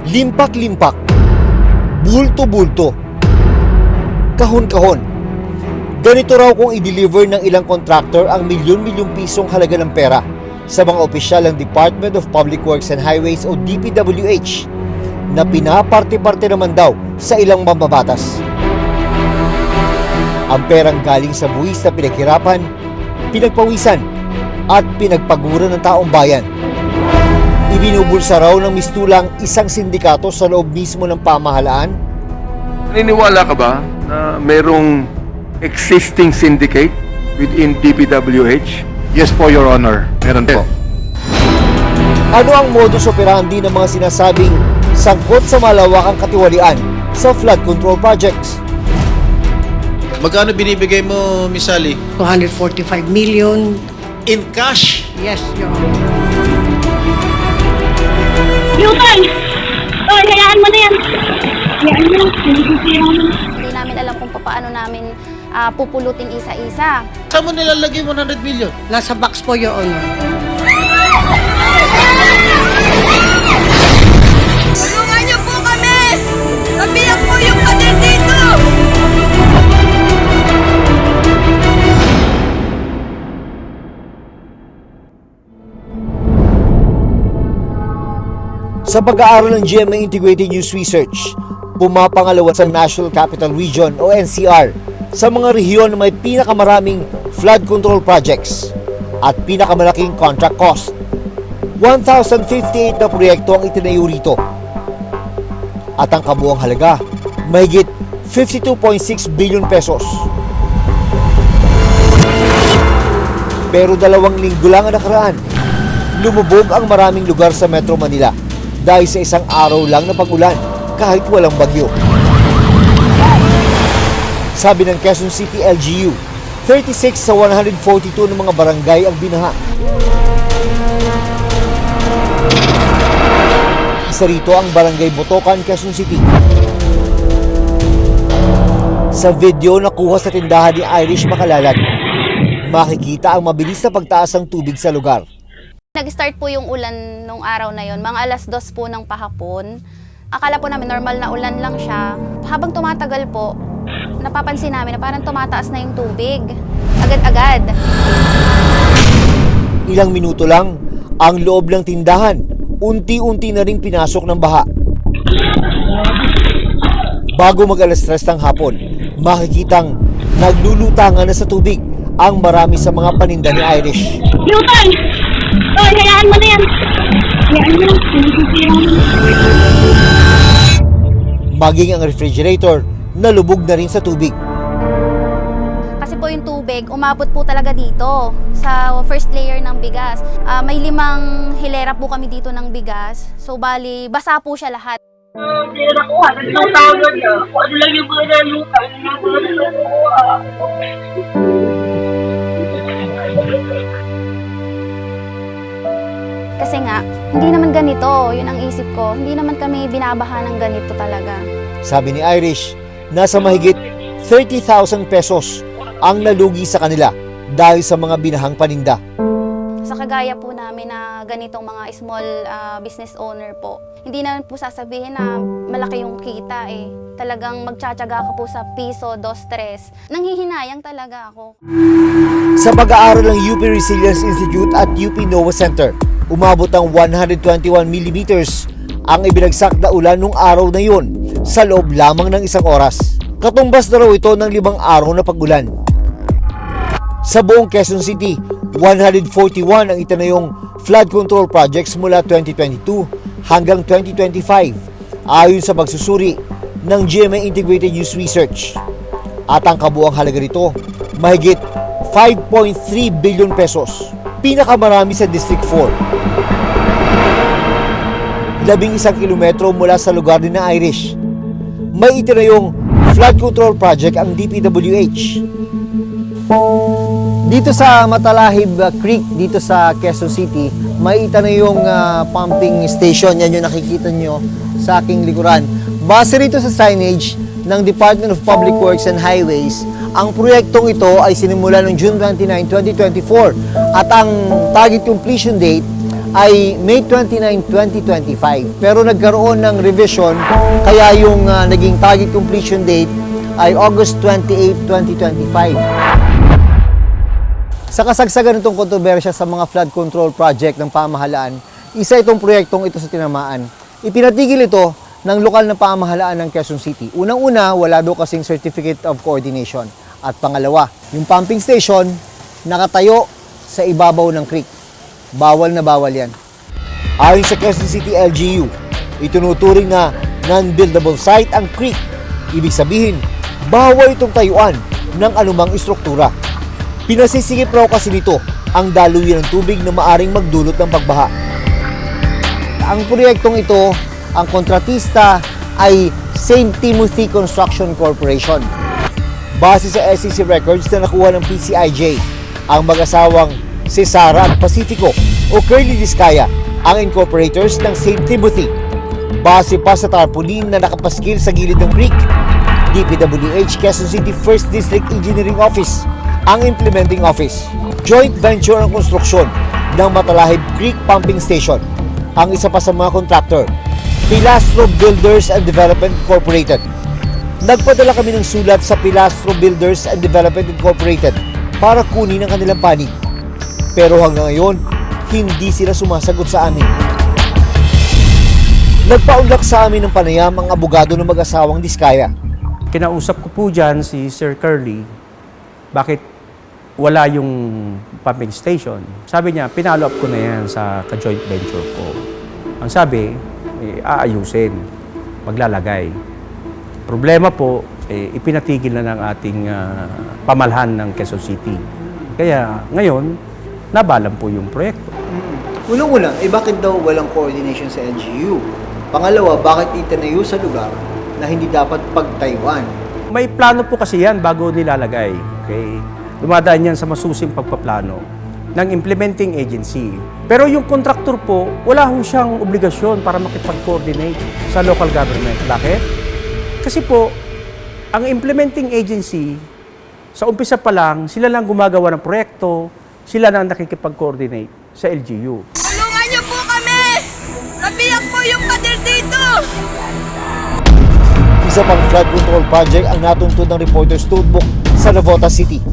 Limpak-limpak, bulto-bulto, kahon-kahon. Ganito raw kung i-deliver ng ilang contractor ang milyon-milyong pisong halaga ng pera sa mga opisyal ng Department of Public Works and Highways o DPWH na pinaparte-parte naman daw sa ilang mambabatas. Ang perang galing sa buwis na pinaghirapan, pinagpawisan at pinagpagura ng taong bayan. Ibinubulsa raw ng mistulang isang sindikato sa loob mismo ng pamahalaan. Naniniwala ka ba na mayroong existing syndicate within DPWH? Yes po, Your Honor. Meron po. Ano ang modus operandi ng mga sinasabing sangkot sa malawakang katiwalian sa flood control projects? Magkano binibigay mo, Miss Sally? 245 million. In cash? Yes, Your Honor. Yutan! Oh, hayaan mo na yan. Hayaan mo. Hindi namin alam kung paano namin pupulutin isa-isa. Saan mo nilalagay 100 million? Nasa box po, Your Honor. Tulungan niyo po kami! Nabiyak po yung pader dito! Sa pag-aaral ng GMA Integrated News Research, pumapangalawa sa National Capital Region o NCR sa mga rehiyon na may pinakamaraming flood control projects at pinakamalaking contract cost. 1,058 na proyekto ang itinayo rito. At ang kabuang halaga, mahigit 52.6 billion pesos. Pero 2 linggo lang ang nakaraan, lumubog ang maraming lugar sa Metro Manila dahil sa isang araw lang na pag-ulan kahit walang bagyo. Sabi ng Quezon City LGU, 36 sa 142 ng mga barangay ang binaha. Isa rito ang Barangay Botocan, Quezon City. Sa video na kuha sa tindahan ni Irish Makalalag, makikita ang mabilis na pagtaas ng tubig sa lugar. Nag-start po yung ulan nung araw na yon, mga 2:00 po ng pahapon. Akala po namin normal na ulan lang siya. Habang tumatagal po, napapansin namin na parang tumataas na yung tubig. Agad-agad. Ilang minuto lang, ang loob ng tindahan, unti-unti na ring pinasok ng baha. Bago mag-alas 3 ng hapon, makikitang naglulutangan na sa tubig ang marami sa mga paninda ni Irish. Yutan! Oh, hayaan mo na yan. Hayaan mo. Maging ang refrigerator, nalubog na rin sa tubig. Kasi po yung tubig, umabot po talaga dito sa first layer ng bigas. May 5 hilera po kami dito ng bigas. So bali, basa po siya lahat. Hindi na nakuha. Nagtatawagan niya. Kung ano lang yung mga nalutan. Ano lang mga nakuha. Kasi nga, hindi naman ganito. Yun ang isip ko. Hindi naman kami binabaha ng ganito talaga. Sabi ni Irish, nasa mahigit 30,000 pesos ang nalugi sa kanila dahil sa mga binahang paninda. Sa kagaya po namin na ganitong mga small business owner po, hindi naman po sasabihin na malaki yung kita eh. Talagang magtsatsaga ka po sa piso, 2, 3. Nanghihinayang talaga ako. Sa pag-aaral ng UP Resilience Institute at UP NOAA Center, umabot ang 121 millimeters ang ibinagsak na ulan nung araw na yun sa loob lamang ng 1 oras. Katumbas na raw ito ng 5 araw na pag-ulan. Sa buong Quezon City, 141 ang itinayong flood control projects mula 2022 hanggang 2025 ayon sa pagsusuri ng GMA Integrated News Research. At ang kabuang halaga nito, mahigit 5.3 billion pesos, pinakamarami sa District 4. 11 kilometro mula sa lugar ni na Irish, may itinayong flood control project ang DPWH. Dito sa Matalahib Creek, dito sa Quezon City, may itinayong pumping station. Yan yung nakikita nyo sa aking likuran. Base rito sa signage ng Department of Public Works and Highways, ang proyektong ito ay sinimula noong June 29, 2024 at ang target completion date ay May 29, 2025. Pero nagkaroon ng revision, kaya yung naging target completion date ay August 28, 2025. Sa kasagsagan nitong kontrobersya sa mga flood control project ng pamahalaan, isa itong proyektong ito sa tinamaan. Ipinatigil ito ng lokal na pamahalaan ng Quezon City. Unang-una, wala daw kasing Certificate of Coordination. At pangalawa, yung pumping station nakatayo sa ibabaw ng creek. Bawal na bawal yan. Ayon sa Quezon City LGU, itinuturing na non-buildable site ang creek. Ibig sabihin, bawal itong tayuan ng anumang istruktura. Pinasisikip raw kasi nito ang daluyan ng tubig na maaring magdulot ng pagbaha. Ang proyektong ito, ang kontratista ay St. Timothy Construction Corporation. Base sa SEC records na nakuha ng PCIJ, ang mag-asawang si Sara at Pacifico o Curly Vizcaya ang incorporators ng St. Timothy. Base pa sa tarpaulin na nakapaskil sa gilid ng creek, DPWH Quezon City 1st District Engineering Office ang implementing office. Joint venture ang konstruksyon ng Matalahib Creek Pumping Station. Ang isa pa sa mga kontraktor, Pilastro Builders and Development Incorporated. Nagpadala kami ng sulat sa Pilastro Builders and Development Incorporated para kunin ang kanilang panig. Pero hanggang ngayon, hindi sila sumasagot sa amin. Nagpaunlak sa amin ng panayam ang abogado ng mag-asawang Vizcaya. Kinausap ko po dyan si Sir Curly, bakit wala yung pumping station. Sabi niya, pinalo up ko na yan sa ka-joint venture ko. Ang sabi, aayusin, maglalagay. Problema po, ipinatigil na ng ating pamahalaan ng Quezon City. Kaya ngayon, nabalan po yung proyekto. Unang-una, bakit daw walang coordination sa LGU? Pangalawa, bakit itinayo sa lugar na hindi dapat pagtayuan? May plano po kasi yan bago nilalagay. Okay? Dumadaan yan sa masusing pagpaplano ng implementing agency. Pero yung contractor po, wala ho siyang obligasyon para makipag-coordinate sa local government. Bakit? Kasi po, ang implementing agency, sa umpisa pa lang, sila lang gumagawa ng proyekto, sila lang nakikipag-coordinate sa LGU. Tulungan niyo po kami! Nabiyak po yung pader dito! Isa pang flood control project ang natuntun ng Reporters Notebook sa Navotas City.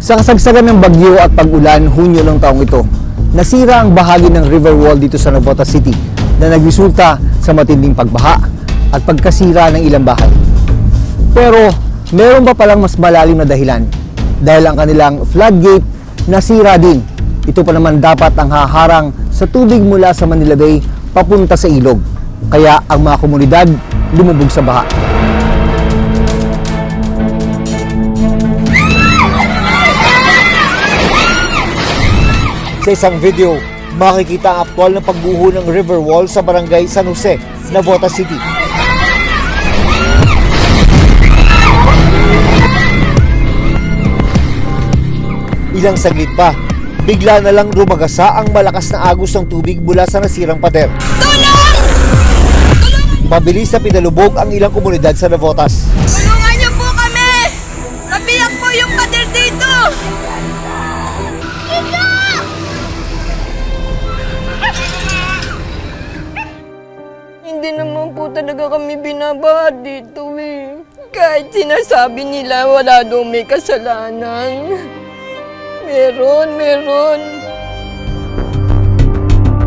Sa kasagsagan ng bagyo at pag-ulan Hunyo ng taong ito, nasira ang bahagi ng river wall dito sa Navotas City na nagresulta sa matinding pagbaha at pagkasira ng ilang bahay. Pero meron pa palang mas malalim na dahilan dahil ang kanilang floodgate nasira din. Ito pa naman dapat ang haharang sa tubig mula sa Manila Bay papunta sa ilog. Kaya ang mga komunidad lumubog sa baha. Sa isang video, makikita ang aktwal na pagbuho ng river wall sa barangay San Jose, Navotas City. Ilang saglit pa, bigla na lang rumagasa ang malakas na agos ng tubig mula sa nasirang pader. Mabilis na pinalubog ang ilang komunidad sa Navotas. Tulungan niyo po kami! Nabiyak po yung pader dito! Hindi naman po talaga kami binabaha dito eh. Kahit sinasabi nila wala daw may kasalanan. Meron.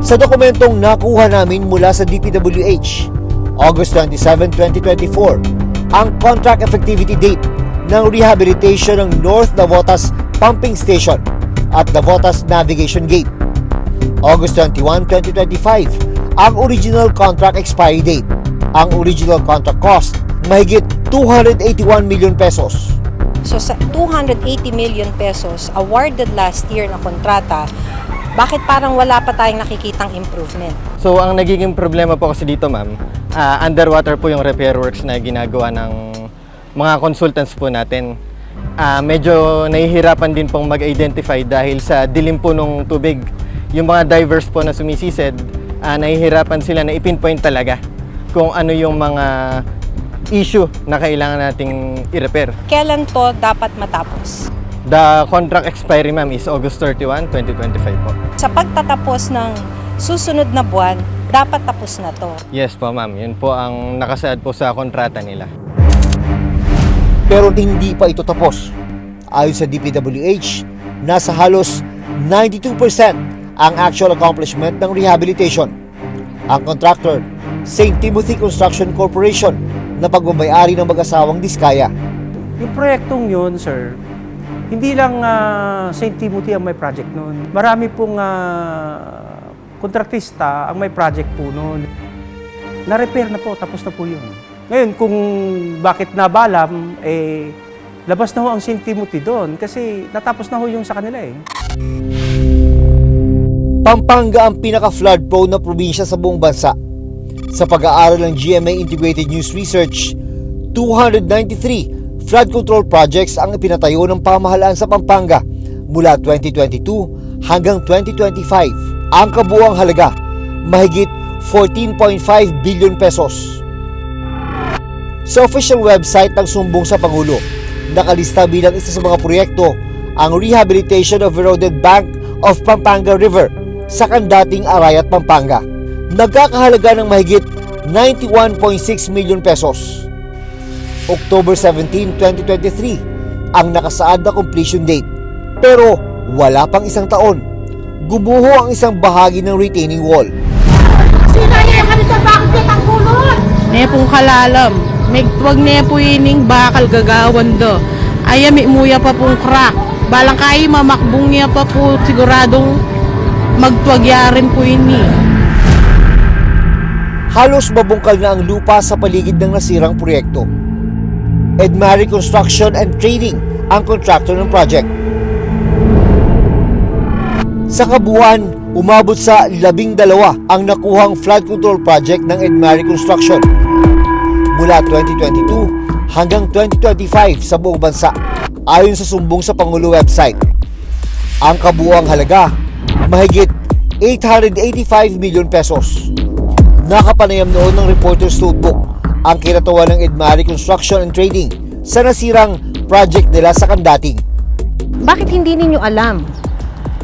Sa dokumentong nakuha namin mula sa DPWH, August 27, 2024, ang contract effectivity date ng rehabilitation ng North Navotas Pumping Station at Navotas Navigation Gate. August 21, 2025, ang original contract expiry date. Ang original contract cost, mahigit 281 million pesos. So sa 280 million pesos awarded last year na kontrata, bakit parang wala pa tayong nakikitang improvement? So ang nagiging problema po kasi dito ma'am, underwater po yung repair works na ginagawa ng mga consultants po natin. Medyo nahihirapan din pong mag-identify dahil sa dilim po ng tubig. Yung mga divers po na sumisisid, nahihirapan sila na ipinpoint talaga kung ano yung mga issue na kailangan nating i-repair. Kailan to dapat matapos? The contract expiry ma'am is August 31, 2025 po. Sa pagtatapos ng susunod na buwan, dapat tapos na to. Yes po ma'am, yun po ang nakasaad po sa kontrata nila. Pero hindi pa ito tapos. Ayon sa DPWH, nasa halos 92% ang actual accomplishment ng rehabilitation. Ang contractor, St. Timothy Construction Corporation, na pagbabayari ng mag-asawang Diskaya. Yung proyektong yun, sir, hindi lang St. Timothy ang may project noon. Marami pong kontratista ang may project po noon. Na-repair na po, tapos na po yun. Ngayon, kung bakit nabalam, labas na ho ang St. Timothy doon kasi natapos na ho yung sa kanila eh. Pampanga ang pinaka-flood prone na probinsya sa buong bansa. Sa pag-aaral ng GMA Integrated News Research, 293 flood control projects ang ipinatayo ng pamahalaan sa Pampanga mula 2022 hanggang 2025. Ang kabuuang halaga, mahigit 14.5 billion pesos. Sa official website ng Sumbong sa Pangulo, nakalista bilang isa sa mga proyekto ang rehabilitation of eroded bank of Pampanga River sa kandating Arayat, Pampanga. Nagkakahalaga ng mahigit 91.6 million pesos. October 17, 2023 ang nakasaad na completion date. Pero wala pang isang taon, gumuho ang isang bahagi ng retaining wall. Ne pong kalalam, wag ne po ining bakal gagawan do. Ay may muya pa pong crack. Balang kayo mamakbong niya pa po siguradong magtuwagyarin po ini. Halos mabungkal na ang lupa sa paligid ng nasirang proyekto. Edmari Construction and Trading ang contractor ng project. Sa kabuuan, umabot sa 12 ang nakuhang flood control project ng Edmari Construction mula 2022 hanggang 2025 sa buong bansa, ayon sa Sumbong sa Pangulo website. Ang kabuuang halaga, mahigit 885 million pesos. Nakapanayam noon ng Reporter's Notebook ang kinatawa ng Edmari Construction and Trading sa nasirang project nila sa Kandating. Bakit hindi ninyo alam?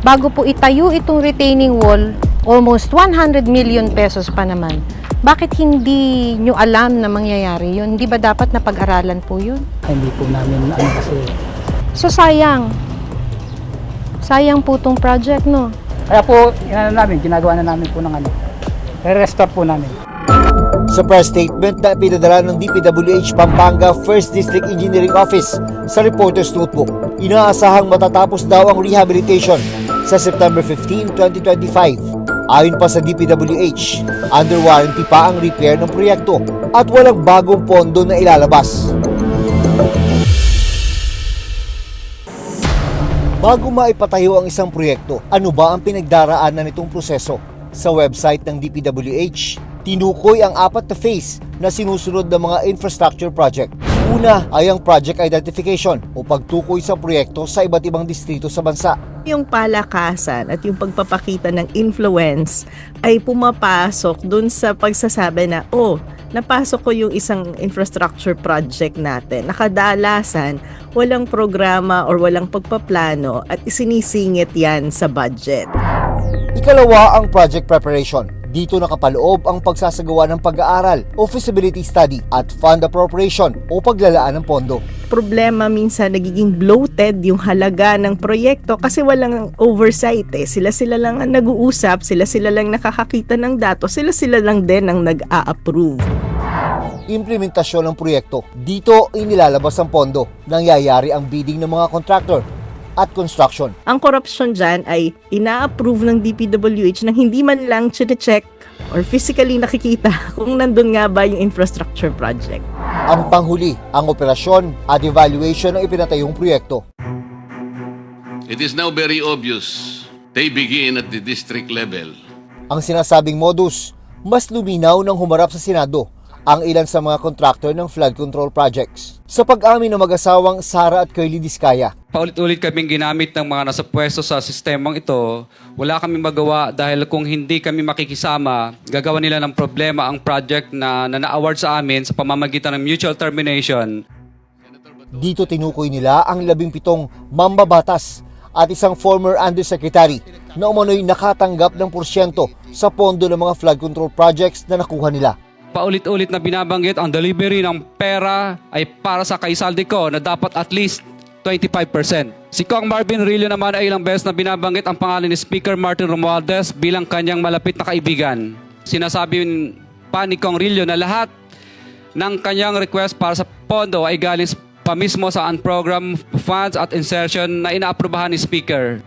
Bago po itayo itong retaining wall, almost 100 million pesos pa naman. Bakit hindi nyo alam na mangyayari yun? Hindi ba dapat na pag-aralan po yun? Hindi po namin kasi. So sayang. Sayang po itong project, no? Kaya po, ginagawa na namin po ng re-restore po namin. Sa press statement na pinadala ng DPWH Pampanga 1st District Engineering Office sa Reporter's Notebook, inaasahang matatapos daw ang rehabilitation sa September 15, 2025. Ayon pa sa DPWH, under warranty pa ang repair ng proyekto at walang bagong pondo na ilalabas. Bago maipatayo ang isang proyekto, ano ba ang pinagdaraanan nitong proseso? Sa website ng DPWH, tinukoy ang 4 na phase na sinusunod ng mga infrastructure project. Una ay ang project identification o pagtukoy sa proyekto sa iba't ibang distrito sa bansa. Yung palakasan at yung pagpapakita ng influence ay pumapasok dun sa pagsasabi na, napasok ko yung isang infrastructure project natin. Nakadalasan, walang programa or walang pagpaplano at isinisingit yan sa budget. Ikalawa ang project preparation. Dito nakapaloob ang pagsasagawa ng pag-aaral o feasibility study at fund appropriation o paglalaan ng pondo. Problema minsan nagiging bloated yung halaga ng proyekto kasi walang oversight Sila lang ang nag-uusap, sila lang nakakakita ng datos, sila lang din ang nag-a-approve. Implementasyon ng proyekto. Dito inilalabas ang pondo. Nangyayari ang bidding ng mga contractor at construction. Ang korupsyon dyan ay ina-approve ng DPWH na hindi man lang check or physically nakikita kung nandun nga ba yung infrastructure project. Ang panghuli, ang operasyon at evaluation ng ipinatayong proyekto. It is now very obvious they begin at the district level. Ang sinasabing modus, mas luminaw nang humarap sa Senado ang ilan sa mga kontraktor ng flood control projects. Sa pag-amin ng mag-asawang Sara at Curly Diskaya, paulit-ulit kaming ginamit ng mga nasa pwesto sa sistemang ito. Wala kaming magawa dahil kung hindi kami makikisama, gagawa nila ng problema ang project na na-award sa amin sa pamamagitan ng mutual termination. Dito tinukoy nila ang 17 mambabatas at isang former undersecretary na umano'y nakatanggap ng porsyento sa pondo ng mga flood control projects na nakuha nila. Paulit-ulit na binabanggit ang delivery ng pera ay para sa kaisaldi ko na dapat at least 25%. Si Kong Marvin Rillo naman ay ilang beses na binabanggit ang pangalan ni Speaker Martin Romualdez bilang kanyang malapit na kaibigan. Sinasabi pa ni Kong Rillo na lahat ng kanyang request para sa pondo ay galing pa mismo sa unprogrammed funds at insertion na inaaprubahan ni Speaker.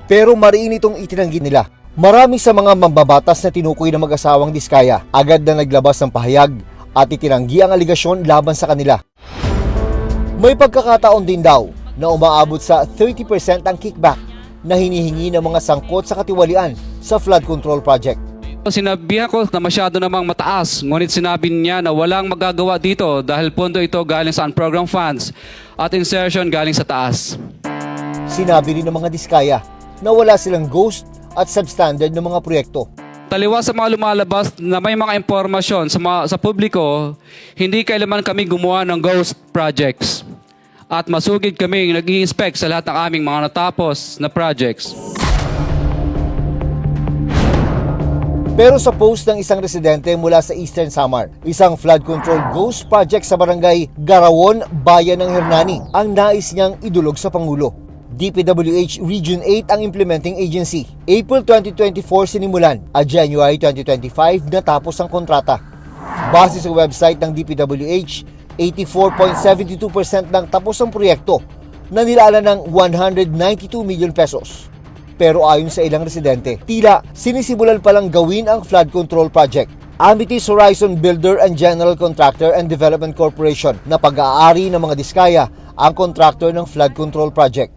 Pero mariin itong itinanggi nila. Marami sa mga mambabatas na tinukoy ng mag-asawang Diskaya agad na naglabas ng pahayag at itinanggi ang aligasyon laban sa kanila. May pagkakataon din daw na umaabot sa 30% ang kickback na hinihingi ng mga sangkot sa katiwalian sa flood control project. Sinabihan ko na masyado namang mataas, ngunit sinabi niya na walang magagawa dito dahil pondo ito galing sa unprogrammed funds at insertion galing sa taas. Sinabi rin ng mga Diskaya na wala silang ghost at substandard ng mga proyekto. Taliwas sa mga lumalabas na may mga impormasyon sa publiko, hindi kailanman kami gumawa ng ghost projects. At masugid kami nag-i-inspect sa lahat ng aming mga natapos na projects. Pero sa post ng isang residente mula sa Eastern Samar, isang flood control ghost project sa barangay Garawon, Bayan ng Hernani, ang nais niyang idulog sa Pangulo. DPWH Region 8 ang implementing agency. April 2024 sinimulan at January 2025 natapos ang kontrata. Base sa website ng DPWH, 84.72% ng tapos ang proyekto na nilaala ng 192 million pesos. Pero ayon sa ilang residente, tila sinisimulan palang gawin ang flood control project. Amitis Horizon Builder and General Contractor and Development Corporation na pag-aari ng mga Diskaya ang contractor ng flood control project.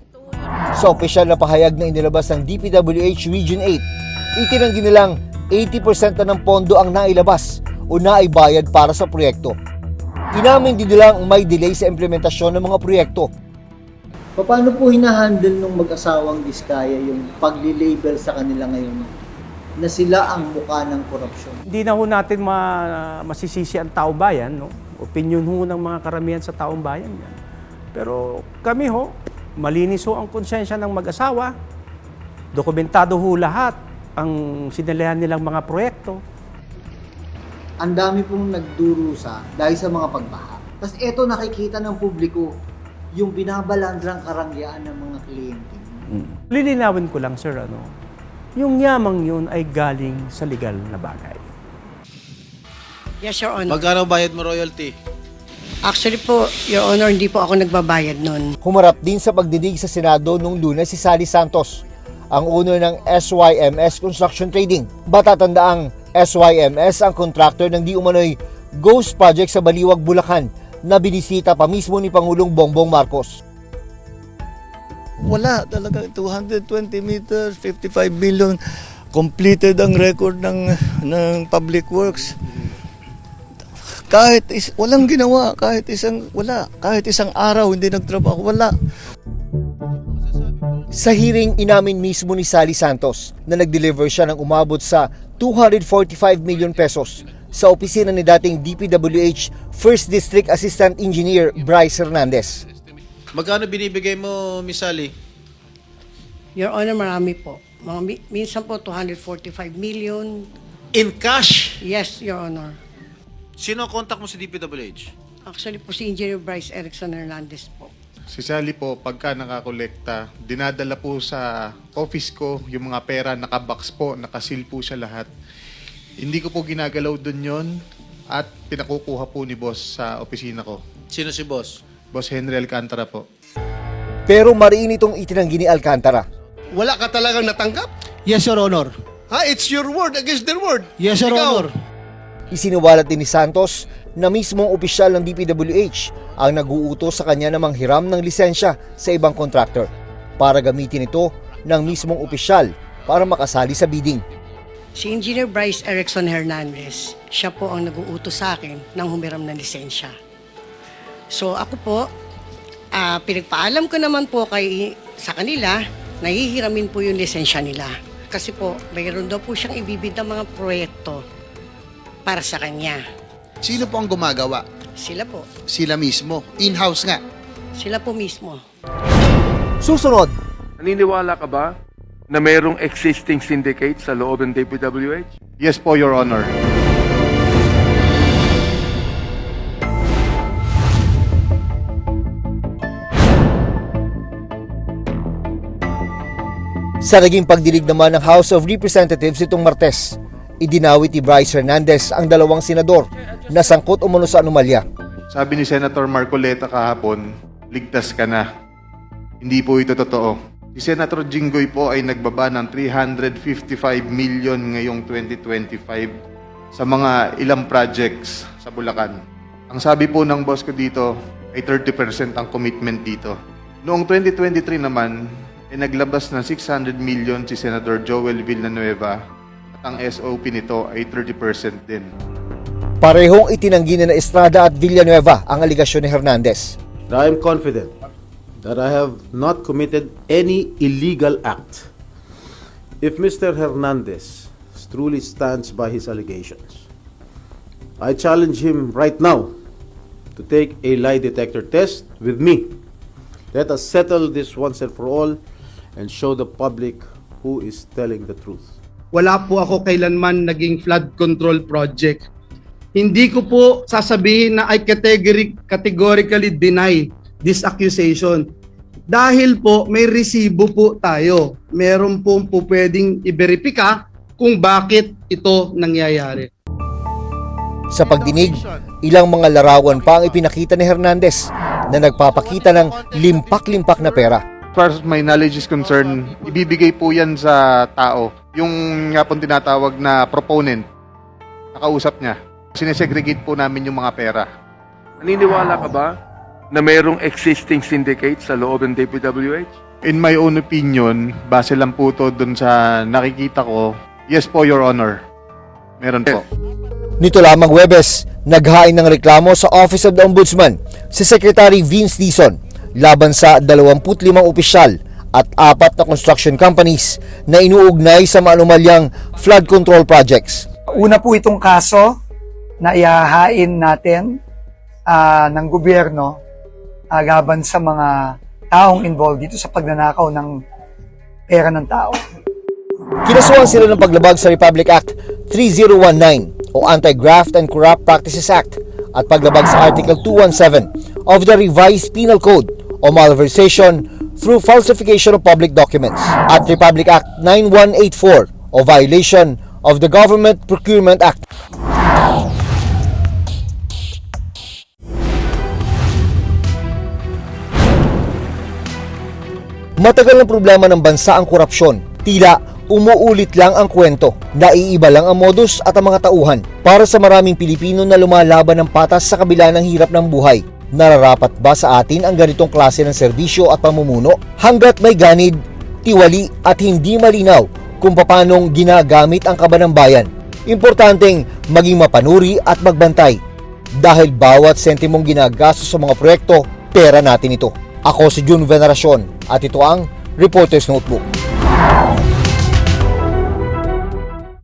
Sa opisyal na pahayag na inilabas ng DPWH Region 8, itinanggi nilang 80% na ng pondo ang nailabas o naibayad para sa proyekto. Inamin din nilang may delay sa implementasyon ng mga proyekto. Paano po hinahandle ng mag-asawang Diskaya yung pagli-label sa kanila ngayon na sila ang mukha ng korupsyon? Hindi na ho natin masisisi ang taong bayan, no? Opinion ho ng mga karamihan sa taong bayan yan. Pero kami ho, malinis ho ang konsensya ng mag-asawa. Dokumentado ho lahat ang sinalihan nilang mga proyekto. Ang dami pong nagdurusa dahil sa mga pagbaha. Tapos eto nakikita ng publiko yung binabalandrang karangyaan ng mga kliyente. Lilinawin ko lang, sir, yung yamang yun ay galing sa legal na bagay. Yes, Your Honor. Magkano bayad mo royalty? Actually po, Your Honor, hindi po ako nagbabayad nun. Humarap din sa pagdidig sa Senado noong Lunes si Sally Santos, ang owner ng SYMS Construction Trading. Batatandaang SYMS ang contractor ng di umano'y ghost project sa Baliwag, Bulacan na binisita pa mismo ni Pangulong Bongbong Marcos. Wala talaga, 220 meters, 55 million. Completed ang record ng Public Works. Walang ginawa, kahit isang araw hindi nagtrabaho, wala. Sa hearing, inamin mismo ni Sally Santos na nag-deliver siya ng umabot sa 245 million pesos sa opisina ni dating DPWH First District Assistant Engineer Bryce Hernandez. Magkano binibigay mo, Miss Sally? Your Honor, marami po. Minsan po 245 million. In cash? Yes, Your Honor. Sino ang contact mo sa DPWH? Actually po si Engineer Bryce Erickson Hernandez po. Si Sally po, pagka nakakolekta, dinadala po sa office ko yung mga pera, nakabox po, nakasil po siya lahat. Hindi ko po ginagalaw dun yon at pinakukuha po ni boss sa opisina ko. Sino si boss? Boss Henry Alcantara po. Pero mariin itong itinanggi ni Alcantara. Wala ka talagang natanggap? Yes, Your Honor. It's your word against their word. Yes, Your Honor. Isiniwalat din ni Santos na mismong opisyal ng DPWH ang nag-uutos sa kanya na manghiram ng lisensya sa ibang contractor para gamitin ito ng mismong opisyal para makasali sa bidding. Si Engineer Bryce Erickson Hernandez, siya po ang nag-uutos sa akin ng humiram ng lisensya. So ako po, pinagpaalam ko naman po sa kanila, nahihiramin po yung lisensya nila. Kasi po, mayroon daw po siyang ibibid ng mga proyekto para sa kanya. Sino po ang gumagawa? Sila po. Sila mismo. In-house nga. Sila po mismo. Susunod, Naniniwala ka ba na mayroong existing syndicate sa loob ng DPWH? Yes po, Your Honor. Sa naging pagdinig naman ng House of Representatives itong Martes, idinawit ni Bryce Hernandez ang dalawang senador na sangkot umano sa anomalya. Sabi ni Senator Marcoleta kahapon, ligtas ka na. Hindi po ito totoo. Si Senator Jinggoy po ay nagbaba ng 355 million ngayong 2025 sa mga ilang projects sa Bulacan. Ang sabi po ng boss ko dito ay 30% ang commitment dito. Noong 2023 naman, ay naglabas ng 600 million si Senator Joel Villanueva at ang SOP nito ay 30% din. Parehong itinanggi na Estrada at Villanueva ang aligasyon ni Hernandez. I am confident that I have not committed any illegal act. If Mr. Hernandez truly stands by his allegations, I challenge him right now to take a lie detector test with me. Let us settle this once and for all and show the public who is telling the truth. Wala po ako kailanman naging flood control project. Hindi ko po sasabihin na I categorically deny this accusation. Dahil po may resibo po tayo. Meron po pwedeng i-verifika kung bakit ito nangyayari. Sa pagdinig, ilang mga larawan pa ang ipinakita ni Hernandez na nagpapakita ng limpak-limpak na pera. As far as my knowledge is concerned, ibibigay po yan sa tao. Yung nga pong tinatawag na proponent, nakausap niya. Sinesegregate po namin yung mga pera. Naniniwala ka ba na mayroong existing syndicate sa loob ng DPWH? In my own opinion, base lang po to dun sa nakikita ko, yes po, Your Honor. Meron po. Nito lamang Huwebes, naghain ng reklamo sa Office of the Ombudsman si Secretary Vince Dizon laban sa 25 opisyal at 4 na construction companies na inuugnay sa maanumalyang flood control projects. Una po itong kaso na ihahain natin ng gobyerno laban sa mga taong involved dito sa pagnanakaw ng pera ng tao. Kinasuhan sila ng paglabag sa Republic Act 3019 o Anti-Graft and Corrupt Practices Act at paglabag sa Article 217 of the Revised Penal Code o malversation through falsification of public documents at Republic Act 9184 o violation of the Government Procurement Act. Matagal ng problema ng bansa ang korupsyon. Tila umuulit lang ang kwento. Naiiba lang ang modus at ang mga tauhan. Para sa maraming Pilipino na lumalaban ng patas sa kabila ng hirap ng buhay, nararapat ba sa atin ang ganitong klase ng serbisyo at pamumuno? Hanggat may ganid, tiwali at hindi malinaw kung paanong ginagamit ang kaba ng bayan, importanteng maging mapanuri at magbantay. Dahil bawat sentimong ginagastos sa mga proyekto, pera natin ito. Ako si Jun Veneracion at ito ang Reporter's Notebook.